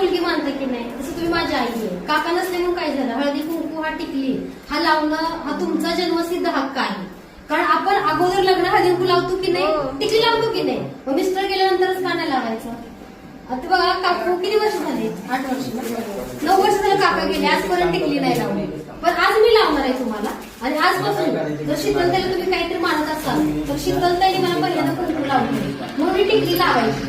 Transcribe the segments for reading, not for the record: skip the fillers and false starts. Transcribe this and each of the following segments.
मुलगी मानते की नाही, तसं तुम्ही माझी आई आहे. काका नसले म्हणून काय झालं, हळदी कुंकू हा टिकली हा लावणं हा तुमचा जन्मसिद्ध हक्क आहे. कारण आपण अगोदर लग्न हळदी कुंकू लावतो की नाही, टिकली लावतो की नाही, मग मिस्टर गेल्यानंतरच का नाही लावायचं. आता बघा काकू किती वर्ष झाले, 8 वर्ष 9 वर्ष झालं काका गेले, आजपर्यंत टिकली नाही लावली. पण आज मी लावणार आहे तुम्हाला. आणि आजपासून जर शीतलताईला तुम्ही काहीतरी मानत असाल तर शीतलताईने मला पहिल्यांदा कुंकू लावली म्हणून मी टिकली लावायची.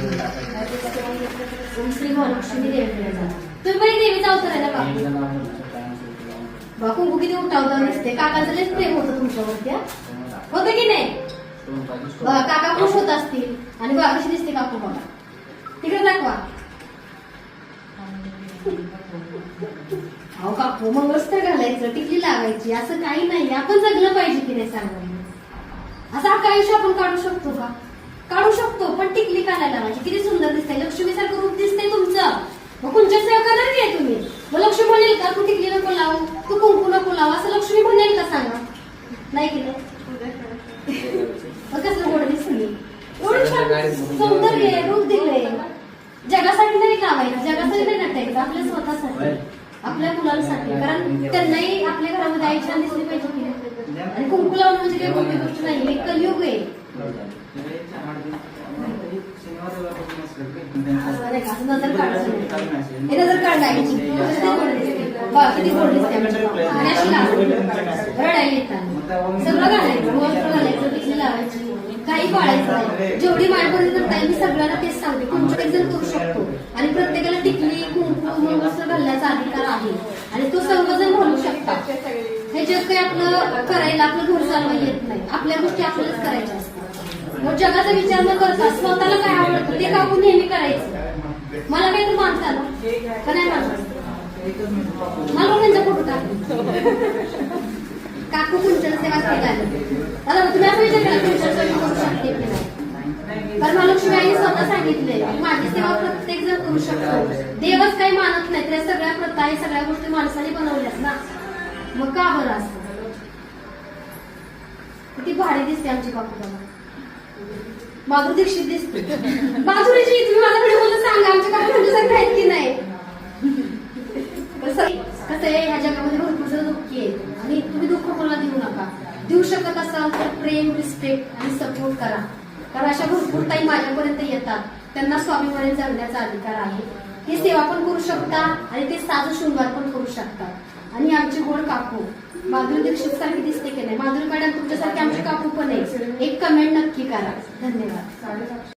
श्री महालक्ष्मी देवीकडे जा. तुम्ही बाई देवीचा अवतार आहे ना काकू. बा कुंकू किती उठावता दिसते. काकाचं लयच प्रेम होतं तुमच्यावरती, होतं की नाही. बघा काका खुश होत असतील. आणि बघा कशी दिसते काकू, बघा तिकडे दाखवा. अहो काकू मंगळसूत्र घालायचं, टिकली लावायची, असं काही नाही. आपण जगलं पाहिजे की नाही सांगा. असं अख्खं आयुष्य आपण काढू शकतो का? काढू शकतो, पण टिकली का नाही लावायची. किती सुंदर दिसते, लक्ष्मीसारखं रूप दिसते तुमचं. मग कुंच्या सेवा करणार की तुम्ही. मग लक्ष्मी म्हणेल का तू टिकली नको लावू, तू कुंकू नको लावू, असं लक्ष्मी म्हणेल का सांगा. नाही की नाही. मग कसलं गोड दिसली, एवढं छान सौंदर्य रूप दिलंय. जगासाठी नाही लावायचं, जगासाठी नाही नटायचं, आपल्या स्वतःसाठी, आपल्या मुलांसाठी. कारण त्यांनाही आपल्या घरामध्ये आई छान दिसली पाहिजे की नाही. आणि कुंकू लावणं म्हणजे काही मोठी गोष्ट नाही, एक कलियुग आहे. असं नजर काढायची, हे नजर काढायची किती गोड दिसते. रडायला येतात, सगळं घालायचं, वस्त्र घालायचं, टिकली लावायची, काही पाळायचं नाही. जेवढी माळपर्यंत करता येईल मी सगळ्यांना तेच सांगते. कुंकू जण करू शकतो आणि प्रत्येकाला टिकली कुंकू मंगळसूत्र घालण्याचा अधिकार आहे आणि तो सर्वजण घालू शकतात. हे जग काही आपलं करायला, आपलं घर चालवायला येत नाही. आपल्या गोष्टी आपल्यालाच करायच्या असतात. मग जगाचा विचार न करता स्वतःला काय आवडतं ते काकू नेहमी करायचं. मला काहीतरी मानता ना का नाही मानत. मला त्यांचा फोटो टाक. काकू कुंचन सेवा केला तुम्ही असं विचार केला कुंचन सेवा करू शकते की नाही. कारण महालक्ष्मी आईने स्वतः सांगितले माझी सेवा प्रत्येक जण करू शकतो. देवच काही मानत नाही, त्या सगळ्या प्रथा हे सगळ्या गोष्टी माणसाने बनवल्यात ना. मग का बरं असतं. किती भारी दिसते आमची काकू. बघा माधुरी दीक्षित दिसते. माधुरीची तुम्ही माझ्या व्हिडिओ सांगा आमच्या काकू तुमच्यासारखं आहेत की नाही. कसं आहे ह्या जगामध्ये भरपूर जण दुःखी आहेत आणि तुम्ही दुःख कोणाला देऊ नका. देऊ शकत असाल तर प्रेम, रिस्पेक्ट आणि सपोर्ट करा. कारण अशा भरपूर ताई माझ्यापर्यंत येतात, त्यांना स्वाभिमानी जगण्याचा अधिकार आहे. ही सेवा पण करू शकता आणि ते साज शृंगार पण करू शकतात. आणि आमची गोड काकू माधुरी दीक्षित सारखी दिसते की नाही. माधुरी मॅडम तुमच्यासारखी आमची काकू पण आहे. एक कमेंट नक्की करा. धन्यवाद.